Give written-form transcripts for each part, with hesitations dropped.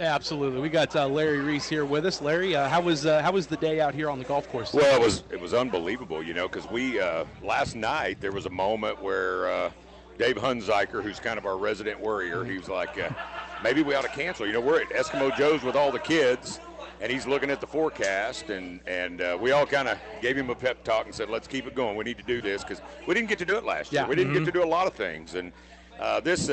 Yeah, absolutely. We got Larry Reece here with us. Larry, how was the day out here on the golf course? Well, it was unbelievable, because we last night there was a moment where Dave Hunziker, who's kind of our resident worrier, he was like, maybe we ought to cancel. We're at Eskimo Joe's with all the kids, and he's looking at the forecast, and we all kind of gave him a pep talk and said, let's keep it going. We need to do this because we didn't get to do it last year. We didn't get to do a lot of things, and this.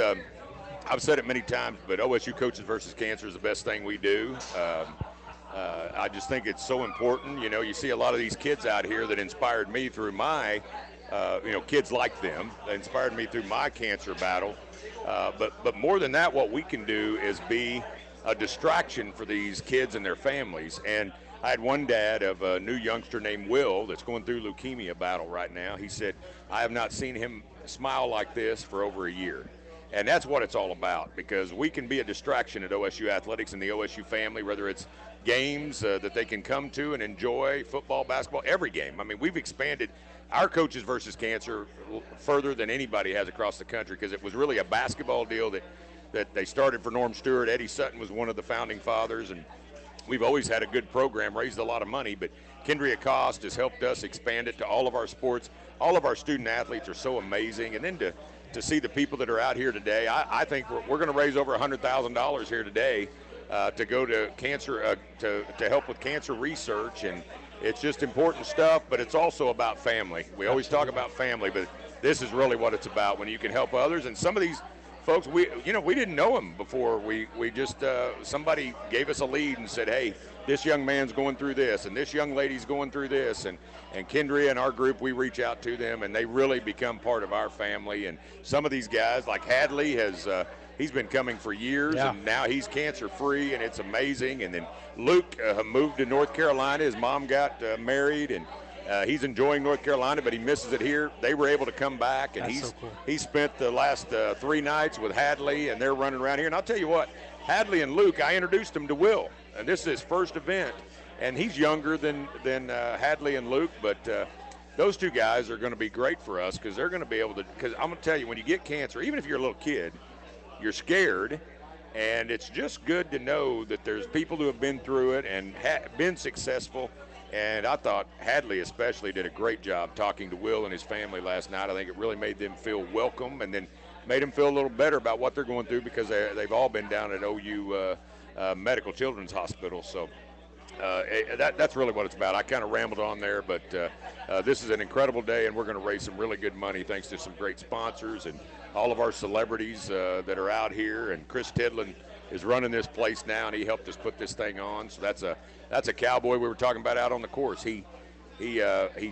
I've said it many times, but OSU Coaches versus Cancer is the best thing we do. I just think it's so important. You see a lot of these kids out here that inspired me through my, kids like them. They inspired me through my cancer battle. But more than that, what we can do is be a distraction for these kids and their families. And I had one dad of a new youngster named Will that's going through leukemia battle right now. He said, I have not seen him smile like this for over a year. And that's what it's all about, because we can be a distraction at OSU Athletics and the OSU family, whether it's games that they can come to and enjoy, football, basketball, every game. I mean, we've expanded our Coaches versus Cancer further than anybody has across the country, because it was really a basketball deal that they started for Norm Stewart. Eddie Sutton was one of the founding fathers, and we've always had a good program, raised a lot of money, but Kendria Cost has helped us expand it to all of our sports. All of our student athletes are so amazing. And then to see the people that are out here today, I think we're going to raise over $100,000 here today to go to cancer, to help with cancer research. And it's just important stuff, but it's also about family. We always talk about family, but this is really what it's about, when you can help others. And some of these folks, we didn't know them before. We just, somebody gave us a lead and said, hey, this young man's going through this, and this young lady's going through this, and Kendria and our group, we reach out to them, and they really become part of our family. And some of these guys, like Hadley, he's been coming for years, and now he's cancer-free, and it's amazing. And then Luke moved to North Carolina. His mom got married, and he's enjoying North Carolina, but he misses it here. They were able to come back, and he spent the last 3 nights with Hadley, and they're running around here. And I'll tell you what, Hadley and Luke, I introduced them to Will, and this is his first event, and he's younger than Hadley and Luke, but those two guys are going to be great for us, because they're going to be able to, because I'm going to tell you, when you get cancer, even if you're a little kid, you're scared, and it's just good to know that there's people who have been through it and been successful. And I thought Hadley especially did a great job talking to Will and his family last night. I think it really made them feel welcome, and then made them feel a little better about what they're going through, because they've all been down at OU Medical Children's Hospital. So that's really what it's about. I kind of rambled on there, but this is an incredible day, and we're going to raise some really good money thanks to some great sponsors and all of our celebrities that are out here. And Chris Tidlin is running this place now, and he helped us put this thing on. So that's a cowboy we were talking about out on the course. He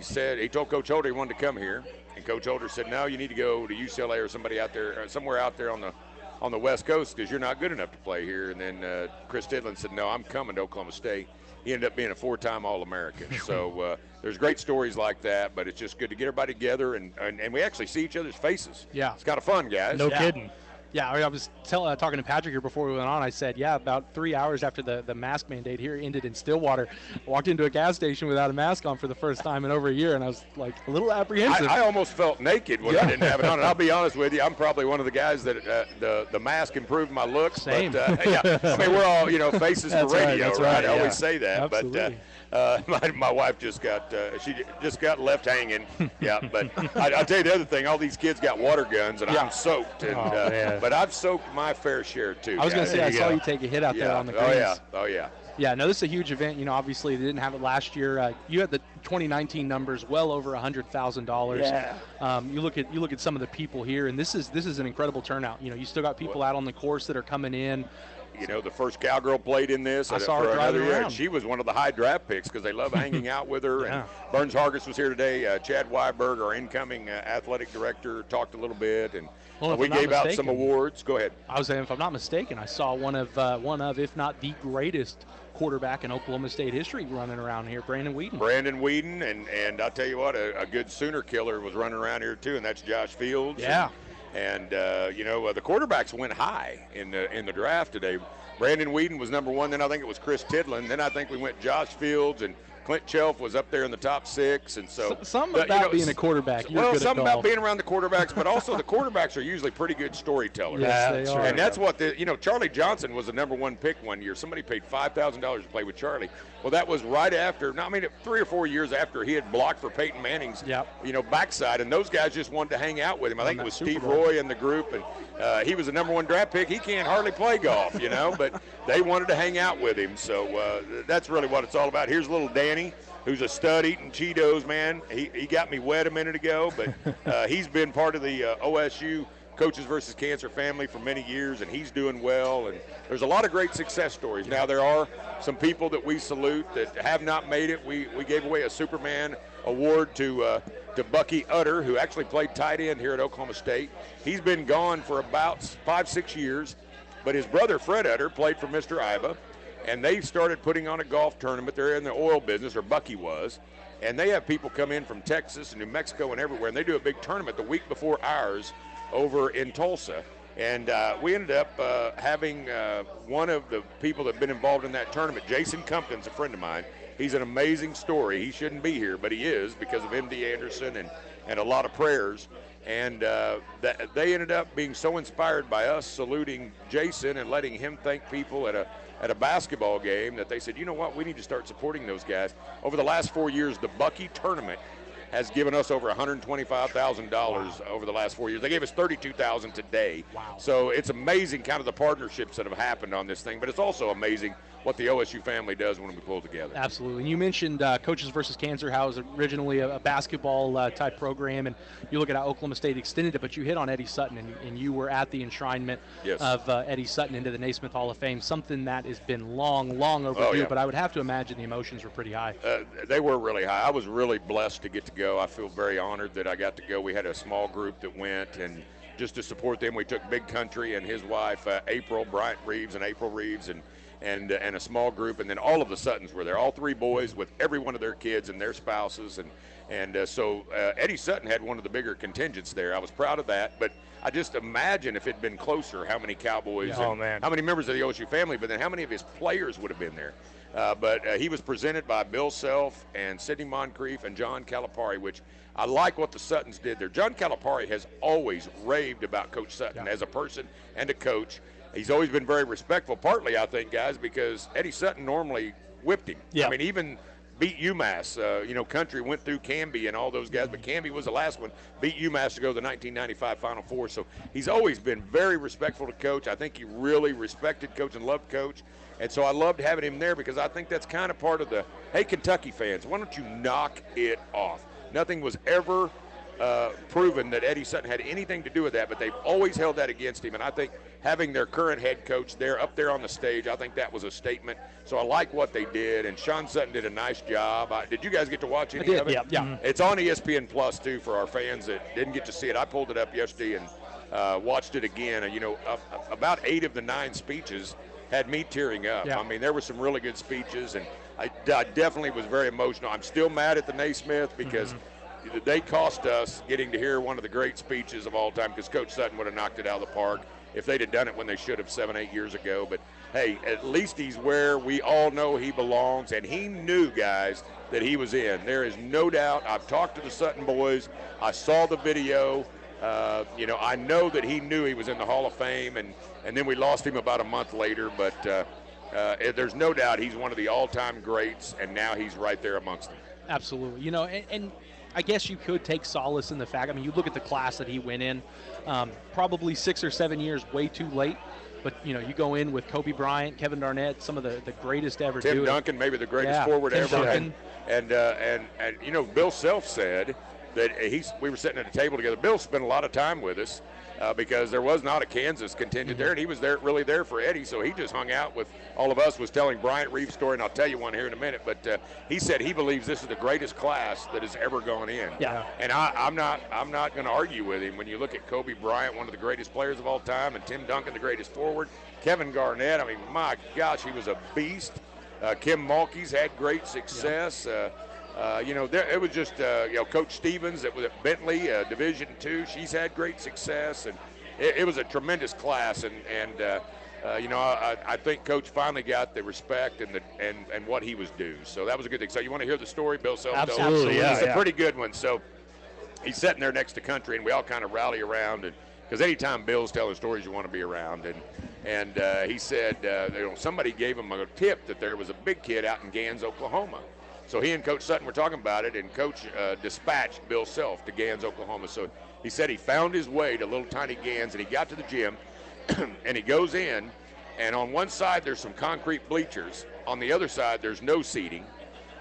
said, he told Coach Holder he wanted to come here, and Coach Holder said, no, you need to go to UCLA or somebody out there, or somewhere out there on the West Coast, because you're not good enough to play here. And then Chris Tidlin said, no, I'm coming to Oklahoma State. He ended up being a 4-time All-American. So there's great stories like that, but it's just good to get everybody together, and we actually see each other's faces. Yeah. It's kind of fun, guys. No kidding. Yeah, I was talking to Patrick here before we went on. I said, about 3 hours after the mask mandate here ended in Stillwater, I walked into a gas station without a mask on for the first time in over a year, and I was like a little apprehensive. I almost felt naked when I didn't have it on. And I'll be honest with you, I'm probably one of the guys that the mask improved my looks. Same. But, I mean, we're all faces for radio, right? I always say that. Absolutely. But my wife just got left hanging. Yeah, but I'll tell you the other thing. All these kids got water guns, and I'm soaked. And but I've soaked my fair share too. I was going to say, I saw you take a hit out there on the greens. Oh yeah. Yeah, no, this is a huge event. Obviously they didn't have it last year. You had the 2019 numbers, well over $100,000. Yeah. You look at some of the people here, and this is an incredible turnout. You still got people out on the course that are coming in. The first cowgirl played in this. I saw her driving around. She was one of the high draft picks because they love hanging out with her. And Burns Hargis was here today. Chad Weiberg, our incoming athletic director, talked a little bit, and we gave out some awards. Go ahead. I was saying, if I'm not mistaken, I saw one of, if not the greatest quarterback in Oklahoma State history running around here, Brandon Whedon. And I'll tell you what, a good Sooner killer was running around here too, and that's Josh Fields. Yeah. And the quarterbacks went high in the draft today. Brandon Whedon was number 1. Then I think it was Chris Tidlin. Then I think we went Josh Fields and Clint Chelf was up there in the top 6, and so something about being a quarterback. Well, something about being around the quarterbacks, but also the quarterbacks are usually pretty good storytellers. Yes, they are. And that's what Charlie Johnson was the -- pick one year. Somebody paid $5,000 to play with Charlie. Well, that was right after. 3 or 4 years after he had blocked for Peyton Manning's, backside, and those guys just wanted to hang out with him. I think it was Steve Roy in the group, and he was a #1 draft pick. He can't hardly play golf, but they wanted to hang out with him. So that's really what it's all about. Here's little Danny, who's a stud eating Cheetos, man. He got me wet a minute ago, but he's been part of the OSU Coaches versus Cancer family for many years, and he's doing well. And there's a lot of great success stories. Now, there are some people that we salute that have not made it. We gave away a Superman award to Bucky Utter, who actually played tight end here at Oklahoma State. He's been gone for about 5-6 years, but his brother Fred Utter played for Mr. Iba, and they started putting on a golf tournament. They're in the oil business, or Bucky was, and they have people come in from Texas and New Mexico and everywhere, and they do a big tournament the week before ours over in Tulsa. And we ended up having one of the people that have been involved in that tournament, Jason Compton's a friend of mine. He's an amazing story. He shouldn't be here, but he is because of MD Anderson and a lot of prayers. And they ended up being so inspired by us saluting Jason and letting him thank people at a basketball game that they said, you know what, we need to start supporting those guys. Over the last 4 years, the Bucky tournament has given us over $125,000 over the last 4 years. They gave us $32,000 today. Wow. So it's amazing kind of the partnerships that have happened on this thing, but it's also amazing what the OSU family does when we pull together. Absolutely. And you mentioned Coaches versus Cancer, how it was originally a basketball type program, and you look at how Oklahoma State extended it, but you hit on Eddie Sutton, and you were at the enshrinement of Eddie Sutton into the Naismith Hall of Fame, something that has been long overdue, but I would have to imagine the emotions were pretty high. They were really high. I was really blessed to get to go. I feel very honored that I got to go. We had a small group that went, and just to support them, we took Big Country and his wife, Bryant Reeves and April Reeves, and a small group, and then all of the Suttons were there, all 3 boys with every one of their kids and their spouses, and so Eddie Sutton had one of the bigger contingents there. I was proud of that, but I just imagine if it had been closer, how many Cowboys, how many members of the OSU family, but then how many of his players would have been there. But he was presented by Bill Self and Sidney Moncrief and John Calipari, which I like what the Suttons did there. John Calipari has always raved about Coach Sutton as a person and a coach. He's always been very respectful, partly, I think, guys, because Eddie Sutton normally whipped him. I mean, even beat UMass. Country went through Canby and all those guys, but Canby was the last one, beat UMass to go to the 1995 Final Four. So he's always been very respectful to Coach. I think he really respected Coach and loved Coach. And so I loved having him there because I think that's kind of part of the, hey, Kentucky fans, why don't you knock it off? Nothing was ever proven that Eddie Sutton had anything to do with that, but they've always held that against him. And I think having their current head coach there, up there on the stage, I think that was a statement. So I like what they did, and Sean Sutton did a nice job. Did you guys get to watch any of it? Yeah. It's on ESPN Plus, too, for our fans that didn't get to see it. I pulled it up yesterday and watched it again. And, about 8 of the 9 speeches had me tearing up. I mean, there were some really good speeches, and I definitely was very emotional. I'm still mad at the Naismith because they cost us getting to hear one of the great speeches of all time, because Coach Sutton would have knocked it out of the park if they'd have done it when they should have 7-8 years ago. But, hey, at least he's where we all know he belongs, and he knew, guys, that he was in. There is no doubt. I've talked to the Sutton boys. I saw the video. I know that he knew he was in the Hall of Fame, and then we lost him about a month later. But there's no doubt he's one of the all-time greats, and now he's right there amongst them. Absolutely. And I guess you could take solace in the fact, I mean, you look at the class that he went in, probably 6 or 7 years way too late. But, you go in with Kobe Bryant, Kevin Garnett, some of the greatest ever. Tim Duncan, maybe the greatest forward ever. Duncan. And Bill Self said that we were sitting at a table together. Bill spent a lot of time with us because there was not a Kansas contingent there, and he was really there for Eddie, so he just hung out with all of us, was telling Bryant Reeves' story, and I'll tell you one here in a minute, but he said he believes this is the greatest class that has ever gone in. And I'm not going to argue with him. When you look at Kobe Bryant, one of the greatest players of all time, and Tim Duncan, the greatest forward, Kevin Garnett, I mean, my gosh, he was a beast. Kim Mulkey's had great success. It was just, Coach Stevens that was at Bentley, Division II. She's had great success, and it was a tremendous class. And I think Coach finally got the respect and what he was due. So that was a good thing. So you want to hear the story Bill Self told? Absolutely, yeah. It's a pretty good one. So he's sitting there next to Country, and we all kind of rally around, and because anytime Bill's telling stories, you want to be around. And he said, somebody gave him a tip that there was a big kid out in Gans, Oklahoma. So he and Coach Sutton were talking about it, and Coach dispatched Bill Self to Gans, Oklahoma. So he said he found his way to little tiny Gans, and he got to the gym, and he goes in, and on one side there's some concrete bleachers. On the other side there's no seating.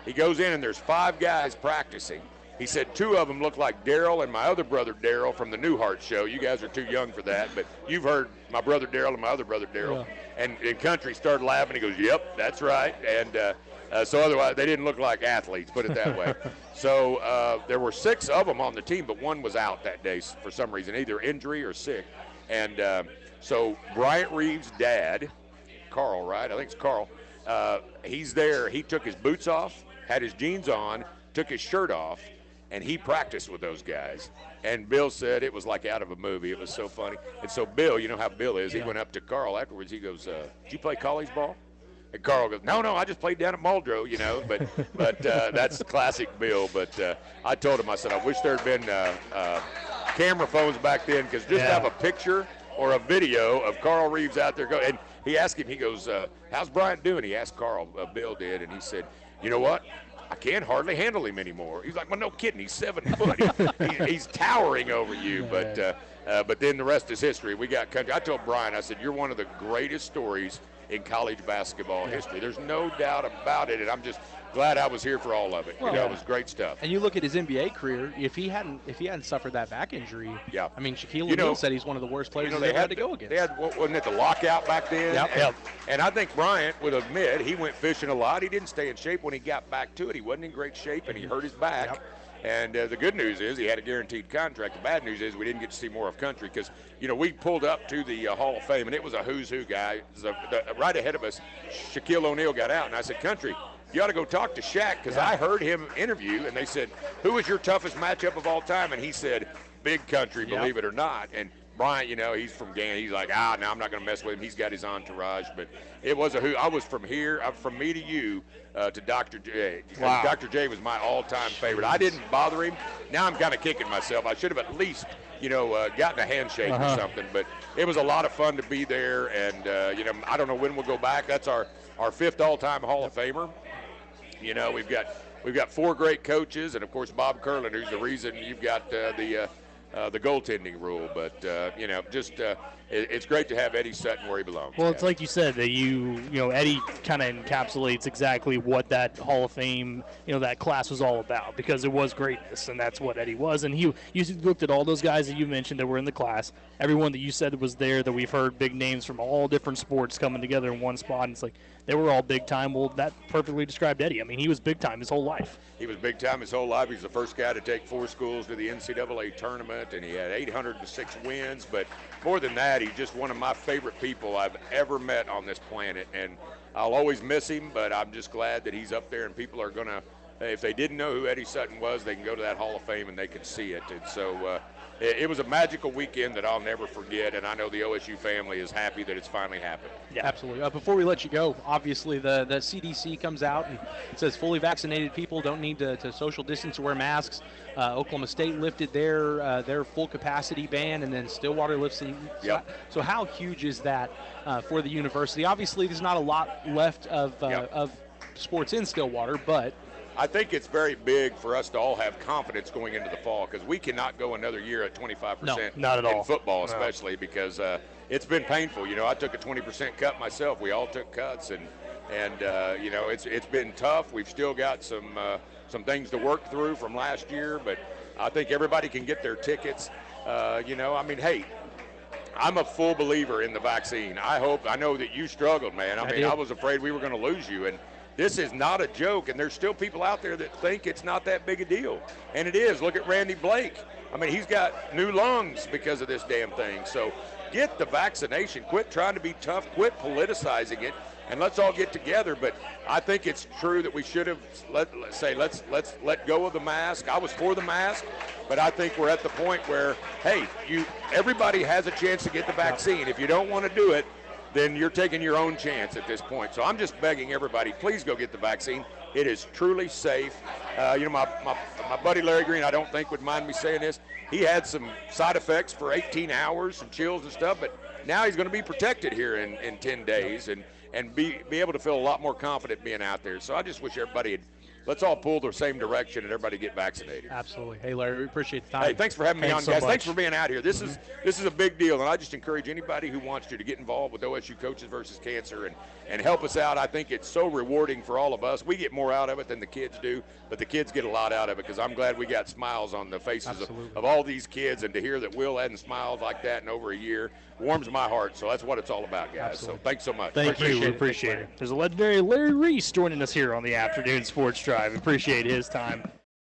He goes in, and there's 5 guys practicing. He said 2 of them look like Daryl and my other brother Daryl from the Newhart show. You guys are too young for that, but you've heard my brother Daryl and my other brother Daryl. Yeah. And Country started laughing. He goes, "Yep, that's right." And so otherwise, they didn't look like athletes, put it that way. So there were 6 of them on the team, but 1 was out that day for some reason, either injury or sick. And so Bryant Reeves' dad, Carl, right? I think it's Carl. He's there. He took his boots off, had his jeans on, took his shirt off, and he practiced with those guys. And Bill said it was like out of a movie. It was so funny. And so Bill, you know how Bill is, he went up to Carl afterwards. He goes, "Did you play college ball?" And Carl goes, No, I just played down at Muldrow, But that's classic Bill. But I told him, I said, I wish there had been camera phones back then, because just have a picture or a video of Carl Reeves out there. And he asked him, he goes, "How's Bryant doing?" He asked Carl, Bill did, and he said, "You know what? I can't hardly handle him anymore." He's like, "Well, no kidding. He's 7 foot. He's towering over you." But then the rest is history. We got Country. I told Brian, I said, "You're one of the greatest stories in college basketball history. There's no doubt about it." And I'm just glad I was here for all of it. Well, it was great stuff. And you look at his NBA career. If he hadn't suffered that back injury, I mean, Shaquille O'Neal said he's one of the worst players they had to go against. They had, wasn't it the lockout back then? Yep. And I think Bryant would admit he went fishing a lot. He didn't stay in shape when he got back to it. He wasn't in great shape, and he hurt his back. Yep. And the good news is he had a guaranteed contract. The bad news is we didn't get to see more of Country, because, we pulled up to the Hall of Fame, and it was a who's who guy. Right ahead of us, Shaquille O'Neal got out, and I said, "Country, you ought to go talk to Shaq," because I heard him interview, and they said, "Who was your toughest matchup of all time?" And he said, "Big Country, believe it or not." And Bryant, he's from Gannett. He's like, now I'm not going to mess with him. He's got his entourage. But it was a who. I was from here, from me to you, to Dr. J. Wow. Dr. J was my all-time favorite. I didn't bother him. Now I'm kind of kicking myself. I should have at least, gotten a handshake or something. But it was a lot of fun to be there. And, I don't know when we'll go back. That's our 5th all-time Hall of Famer. We've got 4 great coaches, and of course Bob Curlin, who's the reason you've got the goaltending rule. But it's great to have Eddie Sutton where he belongs. Well, it's like you said, that Eddie kind of encapsulates exactly what that Hall of Fame, that class was all about, because it was greatness, and that's what Eddie was. And you looked at all those guys that you mentioned that were in the class, everyone that you said was there, that we've heard big names from all different sports coming together in one spot, and it's like they were all big time. Well, that perfectly described Eddie. I mean, he was big time his whole life. He was big time his whole life. He's the first guy to take 4 schools to the NCAA tournament, and he had 806 wins. But more than that, he's just one of my favorite people I've ever met on this planet. And I'll always miss him, but I'm just glad that he's up there, and people are going to, if they didn't know who Eddie Sutton was, they can go to that Hall of Fame and they can see it. And so it was a magical weekend that I'll never forget, and I know the OSU family is happy that it's finally happened. Yeah, absolutely. Before we let you go, obviously the CDC comes out and it says fully vaccinated people don't need to social distance or wear masks. Oklahoma State lifted their full capacity ban, and then Stillwater lifts it. Yep. So how huge is that for the university? Obviously, there's not a lot left of sports in Stillwater, but I think it's very big for us to all have confidence going into the fall, because we cannot go another year at 25%. No, not at all. In football, especially, because it's been painful. I took a 20% cut myself. We all took cuts, and it's been tough. We've still got some things to work through from last year, but I think everybody can get their tickets. Hey, I'm a full believer in the vaccine. I know that you struggled, man. I was afraid we were going to lose you, and this is not a joke, and there's still people out there that think it's not that big a deal. And it is. Look at Randy Blake. He's got new lungs because of this damn thing. So get the vaccination. Quit trying to be tough. Quit politicizing it, and let's all get together. But I think it's true that we should have let's let go of the mask. I was for the mask, but I think we're at the point where, hey, everybody has a chance to get the vaccine. If you don't want to do it, then you're taking your own chance at this point. So I'm just begging everybody, please go get the vaccine. It is truly safe. My buddy Larry Green, I don't think would mind me saying this. He had some side effects for 18 hours, some chills and stuff, but now he's going to be protected here in 10 days and be able to feel a lot more confident being out there. So I just wish everybody let's all pull the same direction and everybody get vaccinated. Absolutely. Hey, Larry, we appreciate the time. Hey, thanks for having me on, so guys. much. Thanks for being out here. This is a big deal, and I just encourage anybody who wants to get involved with OSU Coaches versus Cancer and help us out. I think it's so rewarding for all of us. We get more out of it than the kids do, but the kids get a lot out of it because I'm glad we got smiles on the faces of all these kids, and to hear that Will hadn't smiled like that in over a year warms my heart. So that's what it's all about, guys. Absolutely. So thanks so much. Thank you. We appreciate it. There's a legendary Larry Reece joining us here on the Afternoon Sports Drive. Appreciate his time.